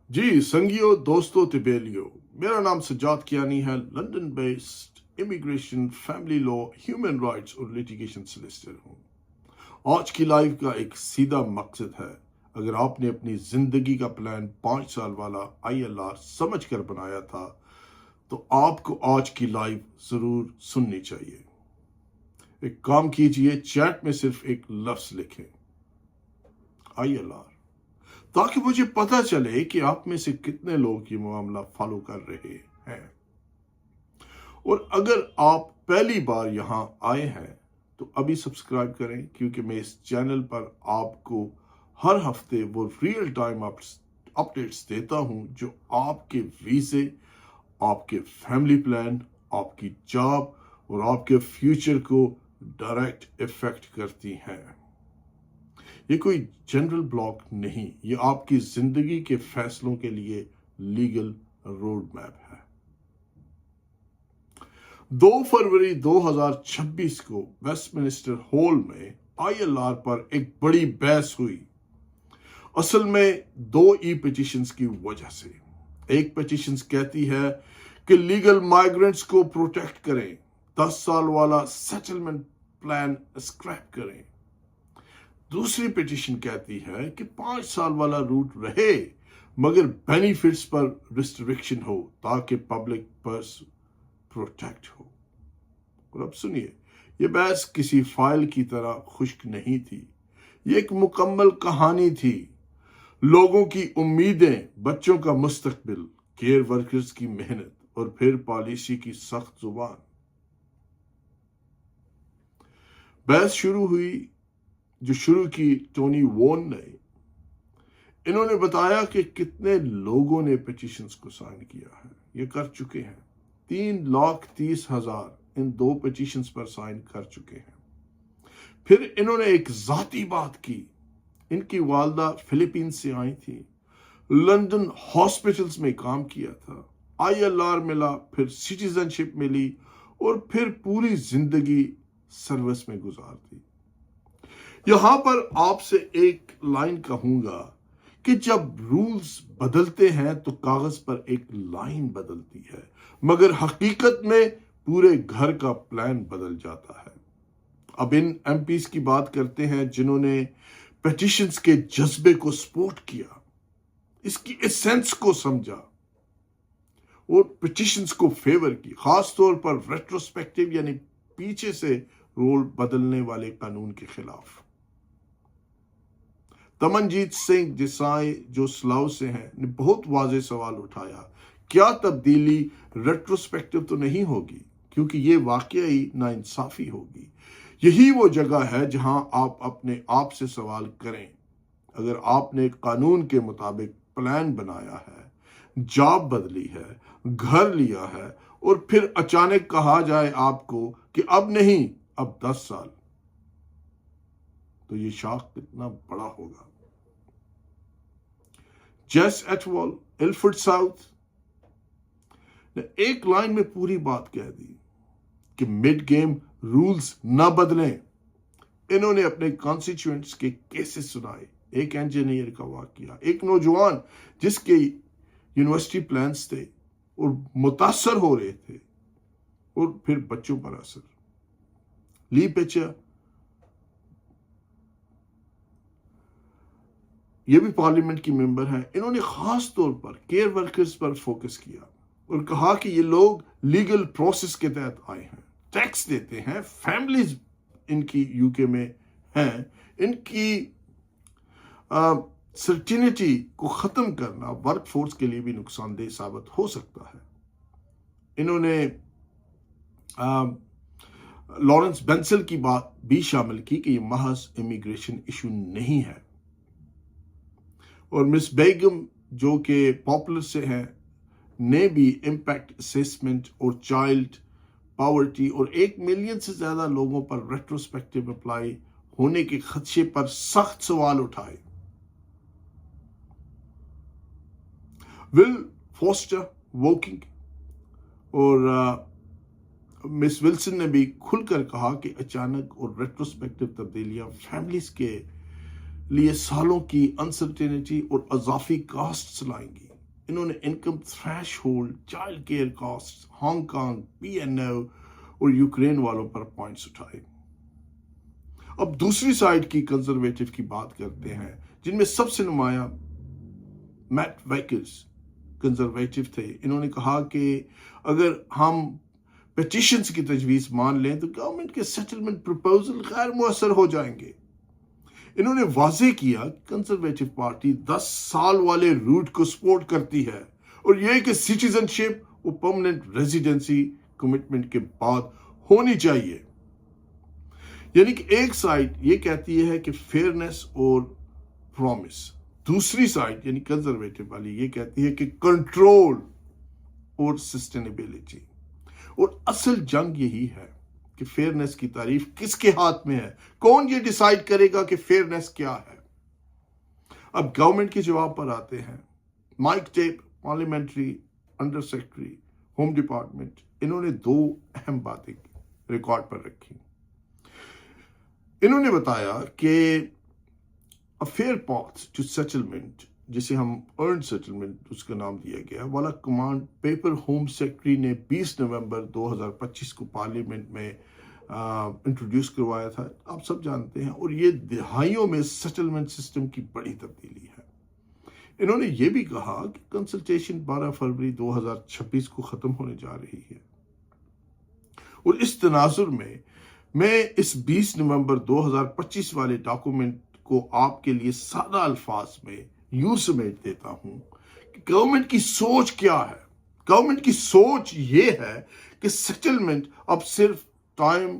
جی سنگیو دوستو تبیلیو، میرا نام سجاد کیانی ہے، لندن بیسڈ امیگریشن، فیملی لا، ہیومن رائٹس اور لیٹیگیشن سلیسٹر ہوں۔ آج کی لائف کا ایک سیدھا مقصد ہے، اگر آپ نے اپنی زندگی کا پلان 5 سال والا ILR سمجھ کر بنایا تھا تو آپ کو آج کی لائف ضرور سننی چاہیے۔ ایک کام کیجئے، چیٹ میں صرف ایک لفظ لکھیں ILR، تاکہ مجھے پتا چلے کہ آپ میں سے کتنے لوگ یہ معاملہ فالو کر رہے ہیں۔ اور اگر آپ پہلی بار یہاں آئے ہیں تو ابھی سبسکرائب کریں، کیونکہ میں اس چینل پر آپ کو ہر ہفتے وہ ریئل ٹائم اپڈیٹس دیتا ہوں جو آپ کے ویزے، آپ کے فیملی پلان، آپ کی جاب اور آپ کے فیوچر کو ڈائریکٹ افیکٹ کرتی ہیں۔ یہ کوئی جنرل بلاک نہیں، یہ آپ کی زندگی کے فیصلوں کے لیے لیگل روڈ میپ ہے۔ 2 فروری 2026 کو ویسٹ منسٹر ہال میں ILR پر ایک بڑی بحث ہوئی، اصل میں 2 پٹیشنز کی وجہ سے۔ ایک پٹیشنز کہتی ہے کہ لیگل مائیگرنٹس کو پروٹیکٹ کریں، 10 سال والا سیٹلمنٹ پلان اسکریپ کریں۔ دوسری پٹیشن کہتی ہے کہ 5 سال والا روٹ رہے مگر بینیفٹس پر ریسٹرکشن ہو تاکہ پبلک پرس پروٹیکٹ ہو۔ اور اب سنیے، یہ بحث کسی فائل کی طرح خشک نہیں تھی، یہ ایک مکمل کہانی تھی۔ لوگوں کی امیدیں، بچوں کا مستقبل، کیئر ورکرز کی محنت اور پھر پالیسی کی سخت زبان۔ بحث شروع کی ٹونی وون نے۔ انہوں نے بتایا کہ کتنے لوگوں نے پٹیشنز کو سائن کیا ہے۔ یہ کر چکے ہیں 3,30,000 ان 2 پٹیشنز پر سائن کر چکے ہیں۔ پھر انہوں نے ایک ذاتی بات کی۔ ان کی والدہ فلپین سے آئی تھی، لندن ہاسپٹلز میں کام کیا تھا، ILR ملا، پھر سٹیزن شپ ملی اور پھر پوری زندگی سروس میں گزار دی۔ یہاں پر آپ سے ایک لائن کہوں گا کہ جب رولز بدلتے ہیں تو کاغذ پر ایک لائن بدلتی ہے، مگر حقیقت میں پورے گھر کا پلان بدل جاتا ہے۔ اب ان MPs کی بات کرتے ہیں جنہوں نے پیٹیشنز کے جذبے کو سپورٹ کیا، اس کی ایسنس کو سمجھا اور پیٹیشنز کو فیور کی، خاص طور پر ریٹروسپیکٹیو یعنی پیچھے سے رول بدلنے والے قانون کے خلاف۔ تمنجیت سنگھ دیسائی جو سلاؤ سے ہیں نے بہت واضح سوال اٹھایا، کیا تبدیلی ریٹروسپیکٹیو تو نہیں ہوگی؟ کیونکہ یہ واقعی ناانصافی ہوگی۔ یہی وہ جگہ ہے جہاں آپ اپنے آپ سے سوال کریں، اگر آپ نے قانون کے مطابق پلان بنایا ہے، جاب بدلی ہے، گھر لیا ہے اور پھر اچانک کہا جائے آپ کو کہ اب نہیں، اب 10 سال، تو یہ شاخ کتنا بڑا ہوگا۔ جیس ایٹوال، الفرڈ ساؤتھ نے ایک لائن میں پوری بات کہہ دی کہ مڈ گیم رولز نہ بدلیں۔ انہوں نے اپنے کانسٹیچوئنٹس کے کیسز سنائے، ایک انجینئر کا واقعہ، ایک نوجوان جس کے یونیورسٹی پلانز تھے اور متاثر ہو رہے تھے، اور پھر بچوں پر اثر۔ لی پیچر، یہ بھی پارلیمنٹ کی ممبر ہیں، انہوں نے خاص طور پر کیئر ورکرز پر فوکس کیا اور کہا کہ یہ لوگ لیگل پروسیس کے تحت آئے ہیں، ٹیکس دیتے ہیں، فیملیز ان کی UK میں ہیں، ان کی سرٹینٹی کو ختم کرنا ورک فورس کے لیے بھی نقصان دہ ثابت ہو سکتا ہے۔ انہوں نے لارنس بینسل کی بات بھی شامل کی کہ یہ محض امیگریشن ایشو نہیں ہے، اور مس بیگم جو کہ پاپولر سے ہیں نے بھی امپیکٹ اسیسمنٹ اور چائلڈ پاورٹی اور 1 ملین سے زیادہ لوگوں پر ریٹروسپیکٹیو اپلائی ہونے کے خدشے پر سخت سوال اٹھائے۔ ول فوسٹر ووکنگ اور مس ولسن نے بھی کھل کر کہا کہ اچانک اور ریٹروسپیکٹیو تبدیلیاں فیملیز کے لیے سالوں کی انسرٹینٹی اور اضافی کاسٹس لائیں گی۔ انہوں نے income threshold, child care cost, Hong Kong, PNO اور یوکرین والوں پر پوائنٹس اٹھائے۔ اب دوسری سائڈ کی کنزرویٹو کی بات کرتے ہیں، جن میں سب سے نمایاں میٹ ویکرز کنزرویٹو تھے۔ انہوں نے کہا کہ اگر ہم پیٹیشنز کی تجویز مان لیں تو گورنمنٹ کے سیٹلمنٹ پروپوزل غیر مؤثر ہو جائیں گے۔ انہوں نے واضح کیا کہ کنزرویٹو پارٹی 10 سال والے روٹ کو سپورٹ کرتی ہے، اور یہ کہ سٹیزن شپ و پرماننٹ ریزیڈنسی کمٹمنٹ کے بعد ہونی چاہیے۔ یعنی کہ ایک سائڈ یہ کہتی ہے کہ فیئرنس اور پرومس، دوسری سائڈ یعنی کنزرویٹو والی یہ کہتی ہے کہ کنٹرول اور سسٹینیبلٹی۔ اور اصل جنگ یہی ہے کہ فیئرنس کی تعریف کس کے ہاتھ میں ہے؟ کون یہ ڈیسائیڈ کرے گا کہ فیئرنس کیا ہے؟ اب گورنمنٹ کے جواب پر آتے ہیں۔ Mike Tapp, parliamentary under secretary home department, انہوں نے 2 اہم باتیں ریکارڈ پر رکھی۔ انہوں نے بتایا کہ a fair path to settlement، جسے ہم ارنڈ سیٹلمنٹ اس کا نام دیا گیا والا کمانڈ پیپر ہوم سیکرٹری نے 20 نومبر 2025 کو پارلیمنٹ میں انٹروڈیوس کروایا تھا، آپ سب جانتے ہیں، اور یہ دہائیوں میں سیٹلمنٹ سسٹم کی بڑی تبدیلی ہے۔ انہوں نے یہ بھی کہا کہ کنسلٹیشن 12 فروری 2026 کو ختم ہونے جا رہی ہے، اور اس تناظر میں اس 20 نومبر 2025 والے ڈاکومنٹ کو آپ کے لیے سادہ الفاظ میں یوں سمیٹ دیتا ہوں کہ گورنمنٹ کی سوچ کیا ہے۔ گورنمنٹ کی سوچ یہ ہے کہ سیٹلمنٹ اب صرف ٹائم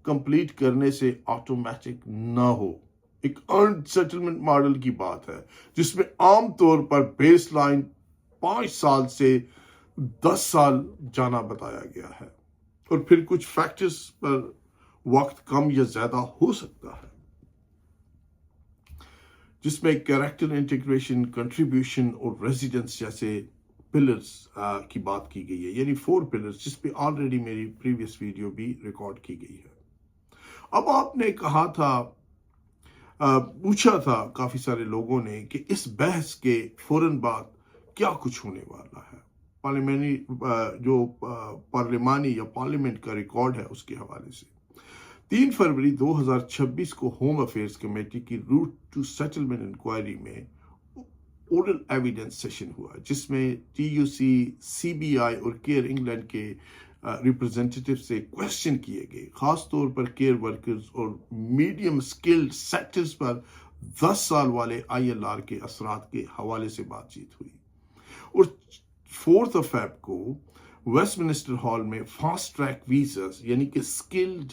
کمپلیٹ کرنے سے آٹومیٹک نہ ہو۔ ایک ارنڈ سیٹلمنٹ ماڈل کی بات ہے، جس میں عام طور پر بیس لائن 5 سال سے 10 سال جانا بتایا گیا ہے، اور پھر کچھ فیکٹرز پر وقت کم یا زیادہ ہو سکتا ہے، جس میں کیریکٹر انٹیگریشن، کنٹریبیوشن اور ریزیڈنس جیسے پلرز کی بات کی گئی ہے، یعنی 4 پلرز، جس پہ آلریڈی میری پریویس ویڈیو بھی ریکارڈ کی گئی ہے۔ اب آپ نے کہا تھا، پوچھا تھا کافی سارے لوگوں نے کہ اس بحث کے فوراً بعد کیا کچھ ہونے والا ہے، پارلیمانی یا پارلیمنٹ کا ریکارڈ ہے اس کے حوالے سے۔ 3 فروری 2026 کو ہوم افیئرز کمیٹی کی روٹ ٹو سیٹلمنٹ انکوائری میں اورل ایویڈنس سیشن ہوا، جس میں TUC، CBI اور کیئر انگلینڈ کے ریپرزینٹیٹیو سے کویسچن کیے گئے، خاص طور پر کیئر ورکرز اور میڈیم سکلڈ سیکٹرز پر 10 سال والے ILR کے اثرات کے حوالے سے بات چیت ہوئی۔ اور 4 فیب کو ویسٹ منسٹر ہال میں فاسٹ ٹریک ویزاز یعنی کہ سکلڈ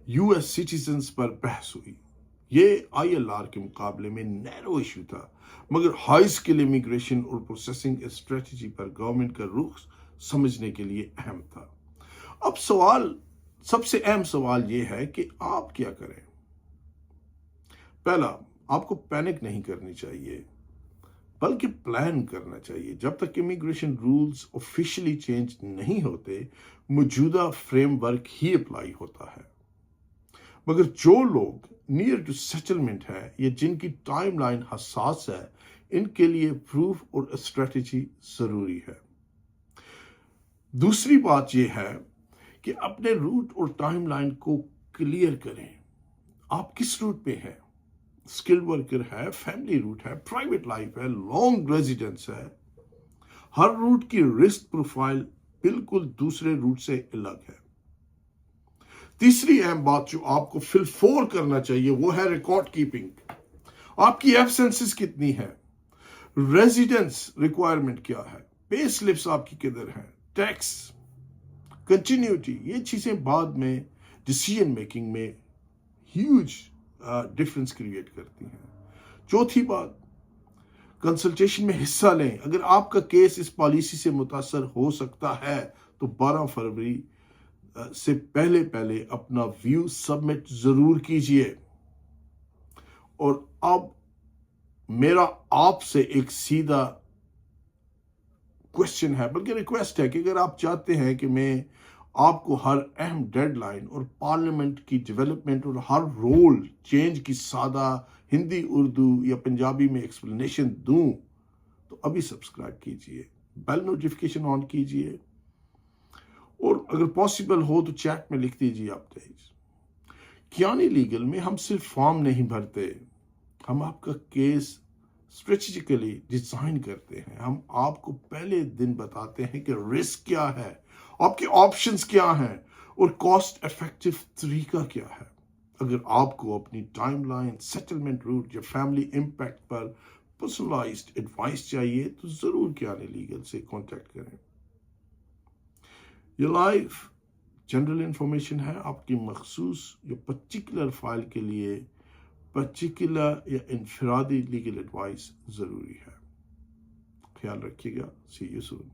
US سٹیزنز پر بحث ہوئی۔ یہ ILR کے مقابلے میں نیرو ایشو تھا، مگر ہائی سکل امیگریشن اور پروسیسنگ اسٹریٹجی پر گورنمنٹ کا رخ سمجھنے کے لیے اہم تھا۔ اب سب سے اہم سوال یہ ہے کہ آپ کیا کریں؟ پہلا، آپ کو پینک نہیں کرنی چاہیے، بلکہ پلان کرنا چاہیے۔ جب تک امیگریشن رولز آفیشلی چینج نہیں ہوتے، موجودہ فریم ورک ہی اپلائی ہوتا ہے۔ مگر جو لوگ نیئر ٹو سیٹلمنٹ ہے یا جن کی ٹائم لائن حساس ہے، ان کے لیے پروف اور اسٹریٹجی ضروری ہے۔ دوسری بات یہ ہے کہ اپنے روٹ اور ٹائم لائن کو کلیئر کریں۔ آپ کس روٹ پہ ہیں؟ اسکل ورکر ہے، فیملی روٹ ہے، پرائیویٹ لائف ہے، لانگ ریزیڈنس ہے۔ ہر روٹ کی رسک پروفائل بالکل دوسرے روٹ سے الگ ہے۔ تیسری اہم بات جو آپ کو فی الفور کرنا چاہیے وہ ہے ریکارڈ کیپنگ۔ آپ کی ایبسنسز کتنی ہے، ریزیڈنس ریکوائرمنٹ کیا ہے، پے سلپس آپ کی کدھر ہیں، ٹیکس، کنٹینیوٹی، یہ چیزیں بعد میں ڈیسیژن میکنگ میں ہیوج ڈفرنس کریٹ کرتی ہیں۔ چوتھی بات، کنسلٹیشن میں حصہ لیں۔ اگر آپ کا کیس اس پالیسی سے متاثر ہو سکتا ہے تو 12 فروری سے پہلے اپنا ویو سبمٹ ضرور کیجئے۔ اور اب میرا آپ سے ایک سیدھا کوشچن ہے، بلکہ ریکویسٹ ہے کہ اگر آپ چاہتے ہیں کہ میں آپ کو ہر اہم ڈیڈ لائن اور پارلیمنٹ کی ڈیولپمنٹ اور ہر رول چینج کی سادہ ہندی، اردو یا پنجابی میں ایکسپلینیشن دوں، تو ابھی سبسکرائب کیجئے، بیل نوٹیفیکیشن آن کیجئے، اور اگر پاسبل ہو تو چیٹ میں لکھ دیجئے اپڈیٹس۔ کیانی لیگل میں ہم صرف فارم نہیں بھرتے، ہم آپ کا کیس اسٹریٹجیکلی ڈیزائن کرتے ہیں۔ ہم آپ کو پہلے دن بتاتے ہیں کہ رسک کیا ہے، آپ کے آپشنز کیا ہیں، اور کاسٹ افیکٹو طریقہ کیا ہے۔ اگر آپ کو اپنی ٹائم لائن، سیٹلمنٹ روٹ یا فیملی امپیکٹ پر پرسنلائزڈ ایڈوائس چاہیے تو ضرور کیانی لیگل سے کانٹیکٹ کریں۔ یہ لائف جنرل انفارمیشن ہے، آپ کی مخصوص یا پرٹیکولر فائل کے لیے پرٹیکولر یا انفرادی لیگل ایڈوائس ضروری ہے۔ خیال رکھیے گا، سی یو سون۔